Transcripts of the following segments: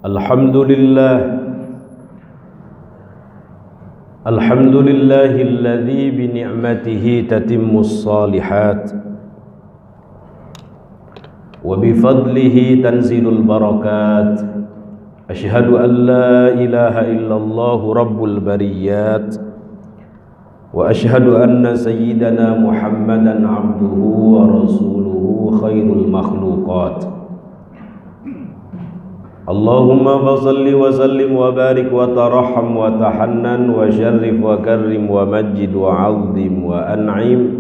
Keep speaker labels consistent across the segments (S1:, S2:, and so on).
S1: Alhamdulillahilladzi bi ni'matihi tatimmus shalihat wa bi fadlihi tanzilul barakat. Asyhadu an la ilaha illallah rabbul bariyat wa asyhadu anna sayyidana Muhammadan abduhu wa rasuluhu khairul makhluqat. Allahumma fasalli wa sallim wa barik wa tarahham wa tahannan wa syarrif wa karrim wa majid wa azim wa an'im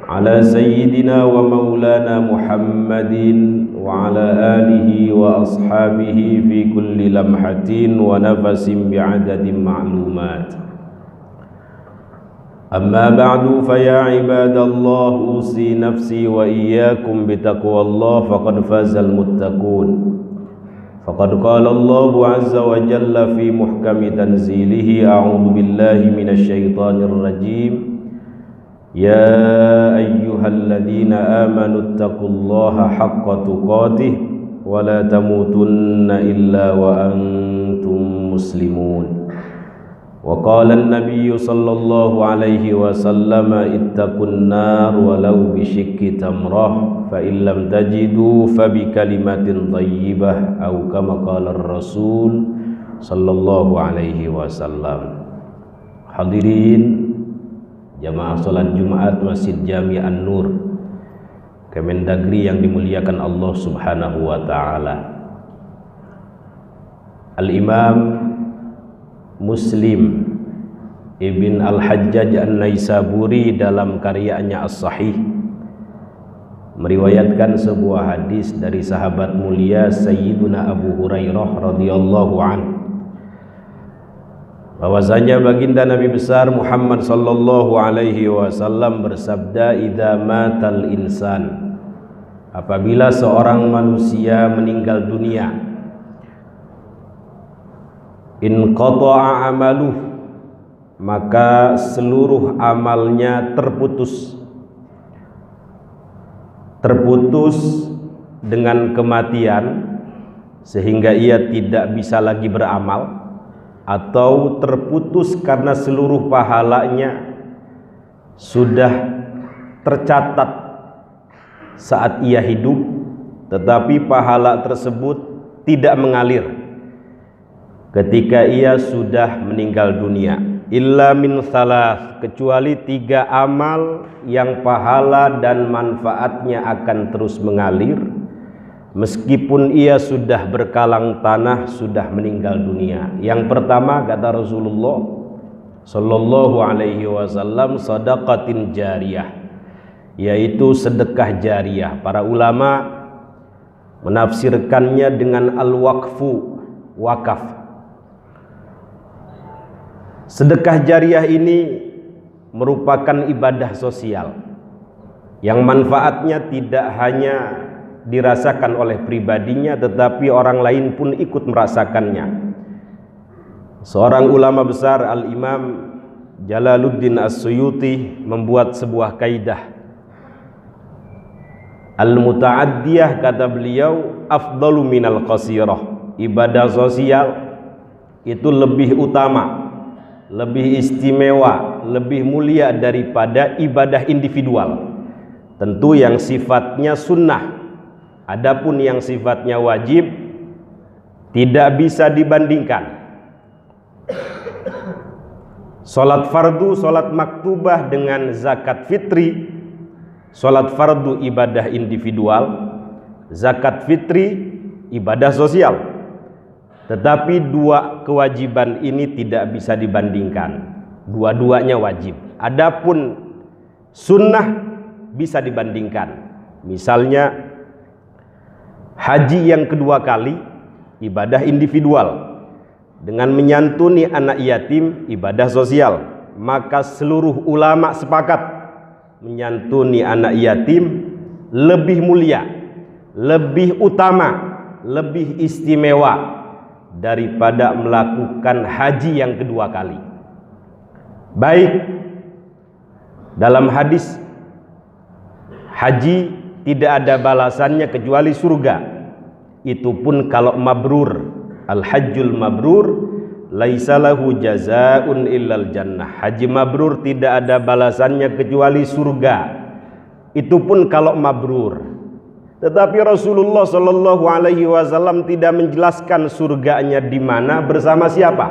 S1: ala sayyidina wa maulana Muhammadin wa ala alihi wa ashabihi fi kulli lamhatin wa nafasin bi'adadin ma'lumat. Amma ba'du fa ya ibadallah usi nafsi wa iyyakum bitaqwallah faqad fazal muttaqun. Faqad qala Allahu azza wa jalla fi muhkami tanzilihi a'udzu billahi minasy syaithanir rajim. Ya ayyuhalladzina amanu taqullaha haqqa tuqatih wa la tamutunna illa wa antum muslimun. Wa qala an-nabiyyu sallallahu alaihi wasallam ittaqun nar walau bisyikki tamrah fa in lam tajidu fa bi kalimatin thayyibah au kama qala ar-rasul sallallahu alaihi wasallam. Hadirin jamaah salat Jumat Masjid Jami An-Nur Kemendagri yang dimuliakan Allah Subhanahu wa taala. Al-Imam Muslim Ibn Al-Hajjaj An-Naisaburi dalam karyanya As-Sahih meriwayatkan sebuah hadis dari sahabat mulia Sayyiduna Abu Hurairah radhiyallahu anhu, bahwasanya baginda Nabi besar Muhammad sallallahu alaihi wasallam bersabda, "Idza matal insan," apabila seorang manusia meninggal dunia, "in qata'a amaluh," maka seluruh amalnya terputus dengan kematian, sehingga ia tidak bisa lagi beramal, atau terputus karena seluruh pahalanya sudah tercatat saat ia hidup, tetapi pahala tersebut tidak mengalir ketika ia sudah meninggal dunia. Illa min salas, kecuali 3 amal yang pahala dan manfaatnya akan terus mengalir meskipun ia sudah berkalang tanah, sudah meninggal dunia. Yang pertama, kata Rasulullah sallallahu alaihi wasallam, sadaqatin jariyah, yaitu sedekah jariyah. Para ulama menafsirkannya dengan al-waqfu, wakaf. Sedekah jariyah ini merupakan ibadah sosial yang manfaatnya tidak hanya dirasakan oleh pribadinya, tetapi orang lain pun ikut merasakannya. Seorang ulama besar, Al-Imam Jalaluddin As-Suyuti, membuat sebuah kaidah al-muta'addiyah, kata beliau, afdalu minal qasirah. Ibadah sosial itu lebih utama, lebih istimewa, lebih mulia daripada ibadah individual. Tentu yang sifatnya sunnah. Adapun yang sifatnya wajib tidak bisa dibandingkan. Salat fardu, salat maktubah dengan zakat fitri. Salat fardu ibadah individual, zakat fitri ibadah sosial. Tetapi 2 kewajiban ini tidak bisa dibandingkan. Dua-duanya wajib. Adapun sunnah bisa dibandingkan. Misalnya haji yang kedua kali ibadah individual, dengan menyantuni anak yatim ibadah sosial. Maka seluruh ulama sepakat menyantuni anak yatim lebih mulia, lebih utama, lebih istimewa daripada melakukan haji yang kedua kali. Baik dalam hadis, haji tidak ada balasannya kecuali surga. Itu pun kalau mabrur. Al-hajjul mabrur laisa lahu jazaa'un illal jannah. Haji mabrur tidak ada balasannya kecuali surga. Itu pun kalau mabrur. Tetapi Rasulullah Shallallahu Alaihi Wasallam tidak menjelaskan surganya di mana, bersama siapa,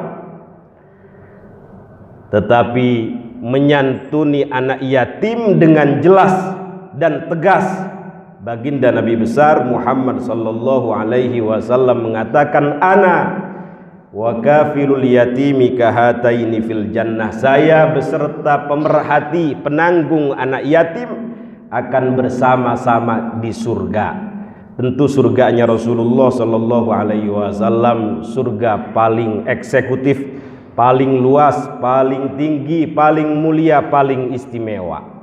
S1: tetapi menyantuni anak yatim dengan jelas dan tegas. Baginda Nabi besar Muhammad Sallallahu Alaihi Wasallam mengatakan, ana wa kafilul yatimi kahataini fil jannah. Saya beserta pemerhati penanggung anak yatim akan bersama-sama di surga. Tentu surganya Rasulullah Sallallahu Alaihi Wasallam surga paling eksekutif, paling luas, paling tinggi, paling mulia, paling istimewa.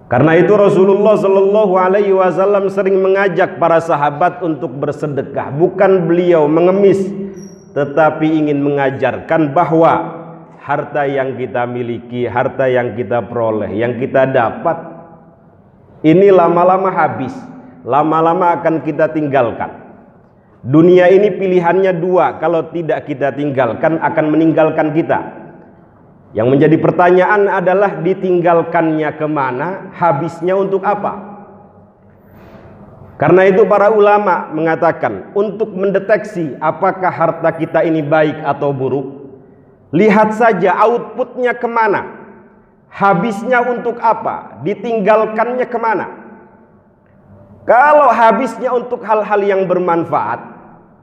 S1: Karena itu Rasulullah Sallallahu Alaihi Wasallam sering mengajak para sahabat untuk bersedekah. Bukan beliau mengemis, tetapi ingin mengajarkan bahwa harta yang kita miliki, harta yang kita peroleh, yang kita dapat, ini lama-lama habis, lama-lama akan kita tinggalkan. Dunia ini pilihannya dua, kalau tidak kita tinggalkan akan meninggalkan kita. Yang menjadi pertanyaan adalah ditinggalkannya kemana, habisnya untuk apa? Karena itu para ulama mengatakan, untuk mendeteksi apakah harta kita ini baik atau buruk, lihat saja outputnya kemana, habisnya untuk apa, ditinggalkannya kemana. Kalau habisnya untuk hal-hal yang bermanfaat,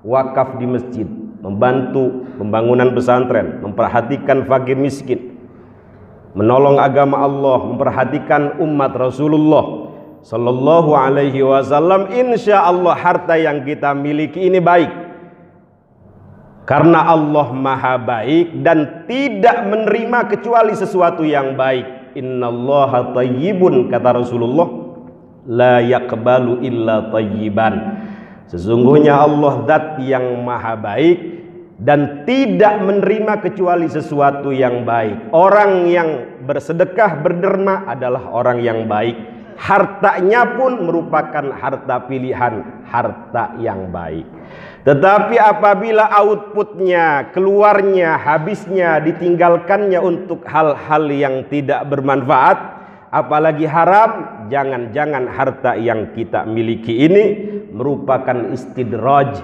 S1: wakaf di masjid, membantu pembangunan pesantren, memperhatikan fakir miskin, menolong agama Allah, memperhatikan umat Rasulullah Sallallahu Alaihi Wasallam, insya Allah harta yang kita miliki ini baik. Karena Allah maha baik dan tidak menerima kecuali sesuatu yang baik. Innallaha tayyibun, kata Rasulullah, la yaqbalu illa tayyiban. Sesungguhnya Allah zat yang maha baik dan tidak menerima kecuali sesuatu yang baik. Orang yang bersedekah, berderma adalah orang yang baik. Hartanya pun merupakan harta pilihan, harta yang baik. Tetapi apabila outputnya, keluarnya, habisnya, ditinggalkannya untuk hal-hal yang tidak bermanfaat, apalagi haram, jangan-jangan harta yang kita miliki ini merupakan istidraj,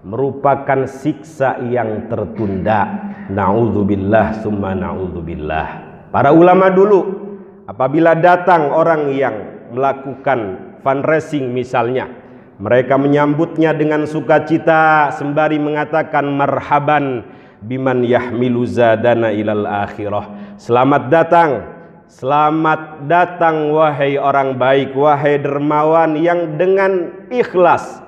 S1: merupakan siksa yang tertunda. Na'udzubillah summa na'udzubillah. Para ulama dulu, apabila datang orang yang melakukan fundraising misalnya, mereka menyambutnya dengan sukacita sembari mengatakan marhaban biman yahmilu zadana ilal akhirah. Selamat datang wahai orang baik, wahai dermawan yang dengan ikhlas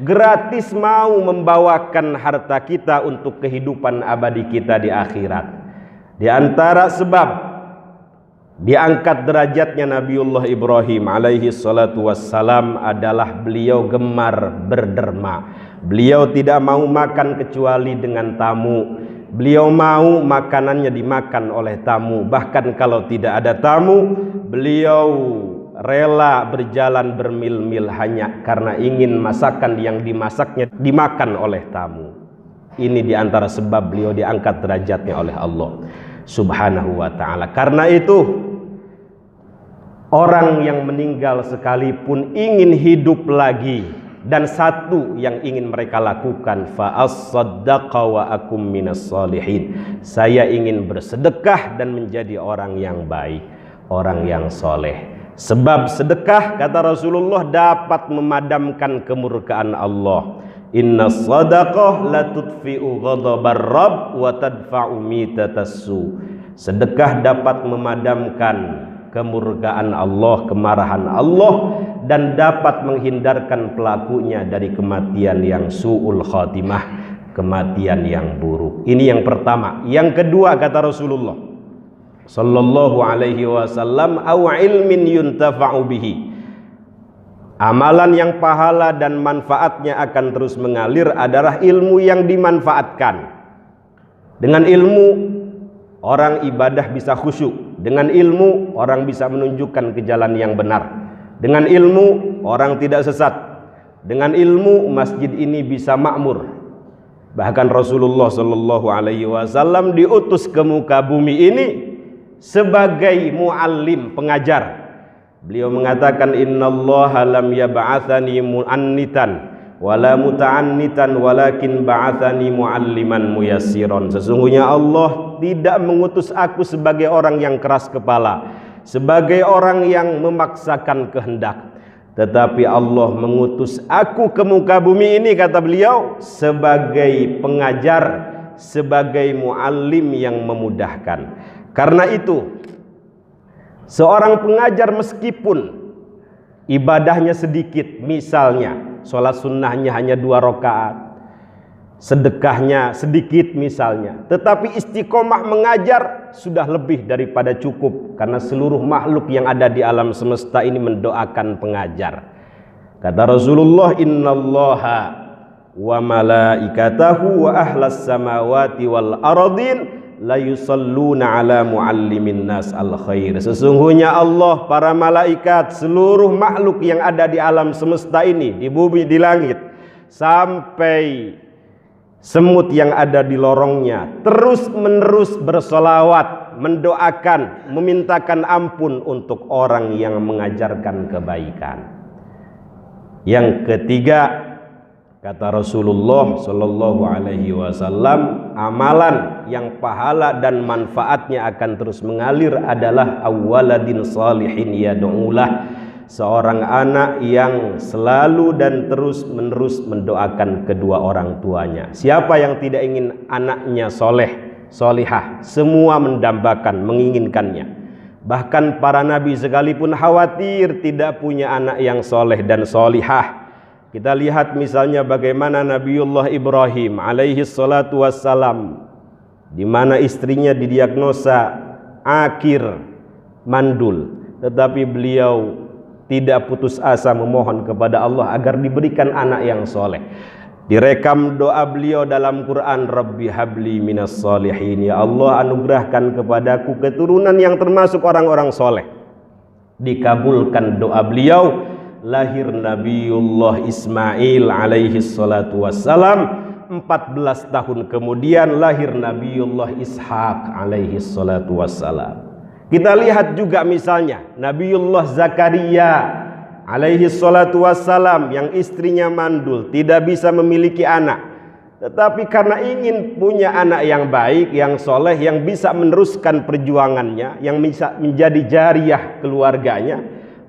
S1: gratis mau membawakan harta kita untuk kehidupan abadi kita di akhirat. Di antara sebab diangkat derajatnya Nabiullah Ibrahim alaihi salatu wassalam adalah beliau gemar berderma. Beliau tidak mau makan kecuali dengan tamu. Beliau mau makanannya dimakan oleh tamu. Bahkan kalau tidak ada tamu, beliau rela berjalan bermil-mil hanya karena ingin masakan yang dimasaknya dimakan oleh tamu. Ini diantara sebab beliau diangkat derajatnya oleh Allah Subhanahu wa ta'ala. Karena itu orang yang meninggal sekalipun ingin hidup lagi, dan satu yang ingin mereka lakukan, fa'as-saddaqa wa akum minas salihin. Saya ingin bersedekah dan menjadi orang yang baik, orang yang soleh. Sebab sedekah, kata Rasulullah, dapat memadamkan kemurkaan Allah. Inna sadaqah la tudfi'u ghadabar rabb wa tadfa'u mitatassu. Sedekah dapat memadamkan kemurkaan Allah, kemarahan Allah, dan dapat menghindarkan pelakunya dari kematian yang su'ul khatimah, kematian yang buruk. Ini yang pertama. Yang kedua, kata Rasulullah Sallallahu Alaihi Wasallam, au ilmin yuntafa'u bihi. Amalan yang pahala dan manfaatnya akan terus mengalir adalah ilmu yang dimanfaatkan. Dengan ilmu orang ibadah bisa khusyuk. Dengan ilmu orang bisa menunjukkan ke jalan yang benar. Dengan ilmu orang tidak sesat. Dengan ilmu masjid ini bisa makmur. Bahkan Rasulullah Shallallahu Alaihi Wasallam diutus ke muka bumi ini sebagai muallim, pengajar. Beliau mengatakan, innallaha lam yab'atsani mu'annitan wala muta'annitan walakin ba'atsani mualliman muyassiran. Sesungguhnya Allah tidak mengutus aku sebagai orang yang keras kepala, sebagai orang yang memaksakan kehendak, tetapi Allah mengutus aku ke muka bumi ini, kata beliau, sebagai pengajar, sebagai muallim yang memudahkan. Karena itu, seorang pengajar meskipun ibadahnya sedikit, misalnya sholat sunnahnya hanya 2 rakaat, sedekahnya sedikit misalnya, tetapi istiqomah mengajar sudah lebih daripada cukup, karena seluruh makhluk yang ada di alam semesta ini mendoakan pengajar. Kata Rasulullah, innallaha wa malaikatahu wa ahlas samawati wal ardin la yusalluna ala muallimin nas al khair. Sesungguhnya Allah, para malaikat, seluruh makhluk yang ada di alam semesta ini, di bumi, di langit, sampai semut yang ada di lorongnya, terus menerus bersolawat, mendoakan, memintakan ampun untuk orang yang mengajarkan kebaikan. Yang ketiga, kata Rasulullah Shallallahu Alaihi Wasallam, amalan yang pahala dan manfaatnya akan terus mengalir adalah awwaladin salihin yad'ulah, seorang anak yang selalu dan terus menerus mendoakan kedua orang tuanya. Siapa yang tidak ingin anaknya soleh, solihah? Semua mendambakan, menginginkannya. Bahkan para nabi sekalipun khawatir tidak punya anak yang soleh dan solihah. Kita lihat misalnya bagaimana Nabiullah Ibrahim alaihi salatu wassalam, di mana istrinya didiagnosa akir, mandul, tetapi beliau tidak putus asa memohon kepada Allah agar diberikan anak yang soleh. Direkam doa beliau dalam Quran, Rabbi habli minas solihin, ya Allah anugerahkan kepadaku keturunan yang termasuk orang-orang soleh. Dikabulkan doa beliau, lahir Nabiullah Ismail alaihi salatu wassalam. 14 tahun kemudian lahir Nabiullah Ishaq alaihi salatu wassalam. Kita lihat juga misalnya Nabiullah Zakaria alaihi salatu wassalam, yang istrinya mandul, tidak bisa memiliki anak, tetapi karena ingin punya anak yang baik, yang soleh, yang bisa meneruskan perjuangannya, yang bisa menjadi jariyah keluarganya,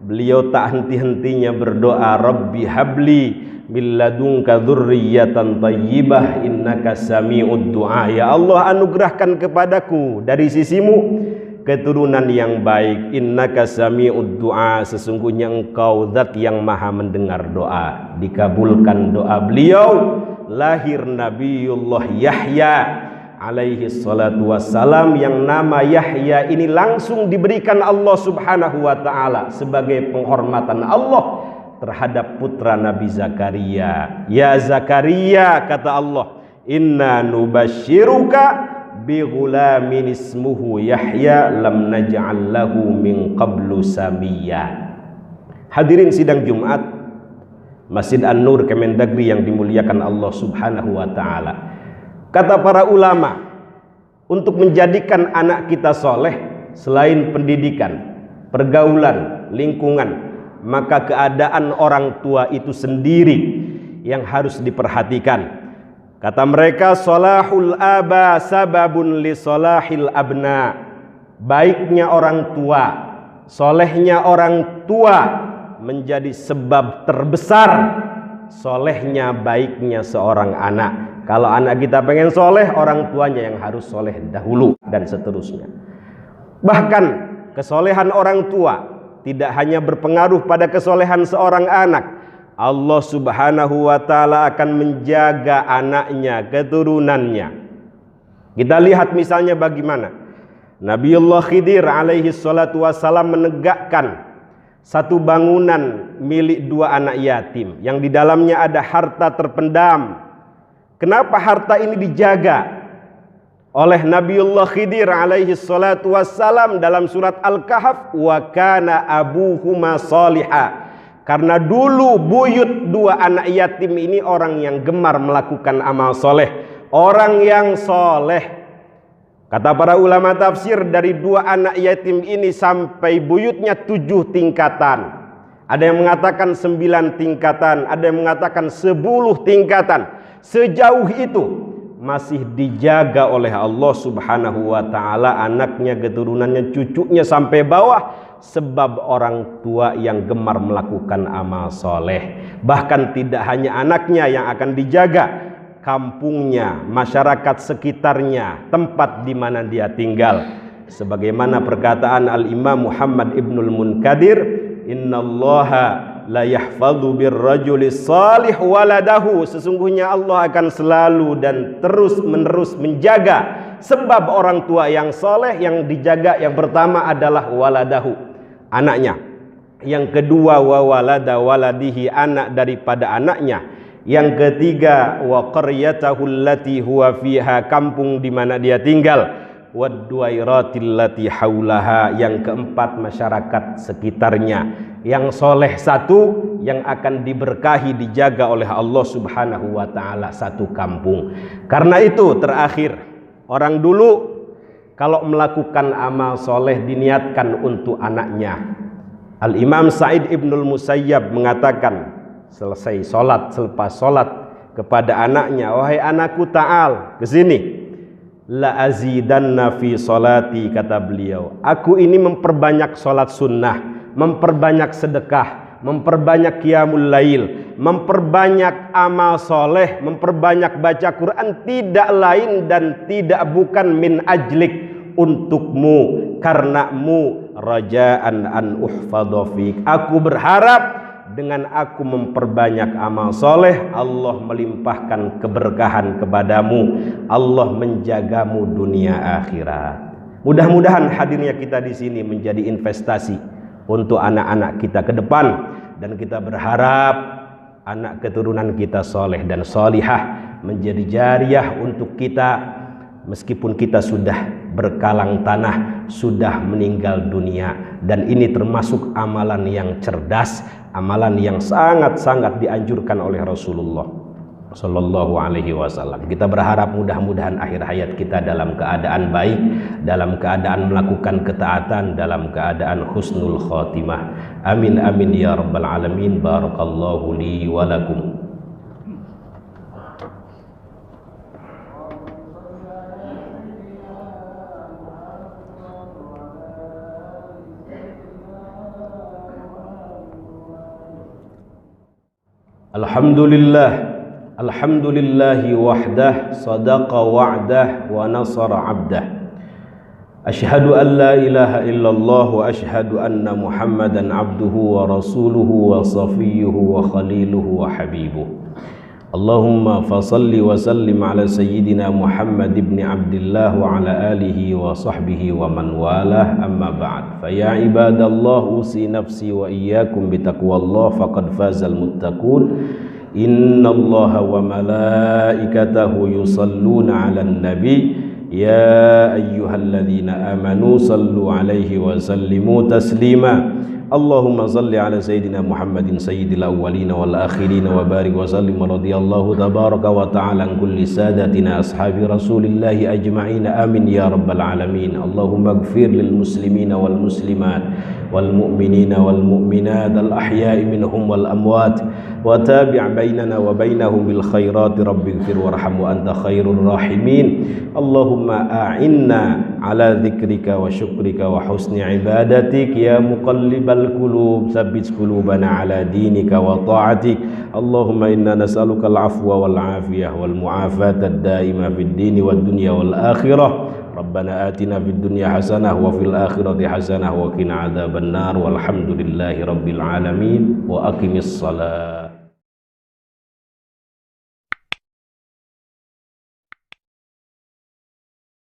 S1: beliau tak henti-hentinya berdoa, Rabbi habli min ladunka dzurriyyatan thayyibah innaka sami'ud du'a. Ya Allah anugerahkan kepadaku dari sisimu keturunan yang baik, innaka sami'ud du'a, sesungguhnya engkau zat yang maha mendengar doa. Dikabulkan doa beliau, lahir Nabiullah Yahya alaihi salatu wassalam, yang nama Yahya ini langsung diberikan Allah subhanahu wa ta'ala sebagai penghormatan Allah terhadap putra Nabi Zakaria. Ya Zakaria, kata Allah, inna nubashiruka bi ghulamin ismuhu Yahya lam naj'al lahu min qablu samiyya. Hadirin sidang Jumat Masjid An-Nur Kemendagri yang dimuliakan Allah subhanahu wa ta'ala, kata para ulama, untuk menjadikan anak kita soleh, selain pendidikan, pergaulan, lingkungan, maka keadaan orang tua itu sendiri yang harus diperhatikan. Kata mereka, solahul aba sababun li solahil abna. Baiknya orang tua, solehnya orang tua menjadi sebab terbesar solehnya, baiknya seorang anak. Kalau anak kita pengen soleh, orang tuanya yang harus soleh dahulu, dan seterusnya. Bahkan kesolehan orang tua tidak hanya berpengaruh pada kesolehan seorang anak, Allah subhanahu wa ta'ala akan menjaga anaknya, keturunannya. Kita lihat misalnya bagaimana Nabiullah Khidir alaihi salatu wassalam menegakkan satu bangunan milik 2 anak yatim yang di dalamnya ada harta terpendam. Kenapa harta ini dijaga oleh Nabiullah Khidir alaihi salatu wassalam? Dalam surat Al-Kahf, wa kana abuhuma salihah, Karena dulu buyut dua anak yatim ini orang yang gemar melakukan amal soleh, orang yang soleh. Kata para ulama tafsir, dari dua anak yatim ini sampai buyutnya 7 tingkatan. Ada yang mengatakan 9 tingkatan, ada yang mengatakan 10 tingkatan. Sejauh itu masih dijaga oleh Allah Subhanahu wa ta'ala, anaknya, keturunannya, cucunya sampai bawah, sebab orang tua yang gemar melakukan amal soleh. Bahkan tidak hanya anaknya yang akan dijaga, kampungnya, masyarakat sekitarnya, tempat di mana dia tinggal. Sebagaimana perkataan Al-Imam Muhammad Ibnul Munkadir, innallaha la yahfadhu birrajulis salih waladahu, sesungguhnya Allah akan selalu dan terus menerus menjaga. Sebab orang tua yang soleh yang dijaga yang pertama adalah waladahu, anaknya. Yang kedua wa walada waladihi, anak daripada anaknya. Yang ketiga wa qaryatahu allati huwa fiha, kampung di mana dia tinggal. Wadduairatil lati haulaha, yang keempat masyarakat sekitarnya. Yang soleh satu, yang akan diberkahi dijaga oleh Allah Subhanahu wa ta'ala satu kampung. Karena itu terakhir, orang dulu kalau melakukan amal soleh diniatkan untuk anaknya. Al-Imam Sa'id Ibnul Musayyab mengatakan selesai sholat, selepas sholat kepada anaknya, wahai anakku, ta'al ke sini, la azidanna fi sholati, kata beliau, aku ini memperbanyak sholat sunnah, memperbanyak sedekah, memperbanyak qiyamul lail, memperbanyak amal soleh, memperbanyak baca Quran, tidak lain dan tidak bukan min ajlik, untukmu, karenamu, rajaan an uhfadha fik, aku berharap dengan aku memperbanyak amal soleh, Allah melimpahkan keberkahan kepadamu, Allah menjagamu dunia akhirat. Mudah-mudahan hadirnya kita di sini menjadi investasi untuk anak-anak kita ke depan, dan kita berharap anak keturunan kita soleh dan solihah, menjadi jariah untuk kita meskipun kita sudah berkalang tanah, sudah meninggal dunia. Dan ini termasuk amalan yang cerdas, amalan yang sangat-sangat dianjurkan oleh Rasulullah Sallallahu Alaihi Wasallam. Kita berharap mudah-mudahan akhir hayat kita dalam keadaan baik, dalam keadaan melakukan ketaatan, dalam keadaan husnul khotimah. Amin amin ya rabbal alamin. Barakallahu li wa lakum. Alhamdulillahi wahdah, sadaqa wa'dah, wa nasara abdah. Ashhadu an la ilaha illallah wa ashhadu anna Muhammadan abduhu wa rasuluhu wa safiyuhu wa khaliluhu wa habibuh. Allahumma fasalli wa sallim ala sayyidina Muhammad ibn Abdillah wa ala alihi wa sahbihi wa man walah, amma ba'd. Fa ya ibadallah, usi nafsi wa iyyakum bitaqwallah, faqad fazal muttaqun. Innallaha wa malaikatahu yusalluna 'alan nabi, ya ayyuhalladzina amanu sallu 'alaihi wa sallimu taslima. Allahumma salli ala sayyidina Muhammadin sayyidil awwalin wal akhirin wa barik wa sallim radhiyallahu tabaraka wa ta'ala an kulli sadatina ashabi rasulillahi ajma'in, amin ya rabbal alamin. Allahumma ighfir lil muslimina wal muslimat wal mu'minina wal mu'minat al ahya'i minhum wal amwat, wa tabi' bainana wa bainahum bil khairati rabbighfir warham wa anta khairur rahimin. Allahumma a'inna ala dzikrika wa syukrika wa husni ibadatik, ya muqallibal qulub tsabbit qulubana ala dinika wa ta'atik. Allahumma inna nas'aluka al-'afwa wal 'afiyah wal mu'afata ad-daimah fid dini wad dunya wal akhirah. Rabbana atina fid dunya hasanah wa fil akhirati hasanah wa qina adzabannar. Walhamdulillahi rabbil alamin. Wa aqimis salat.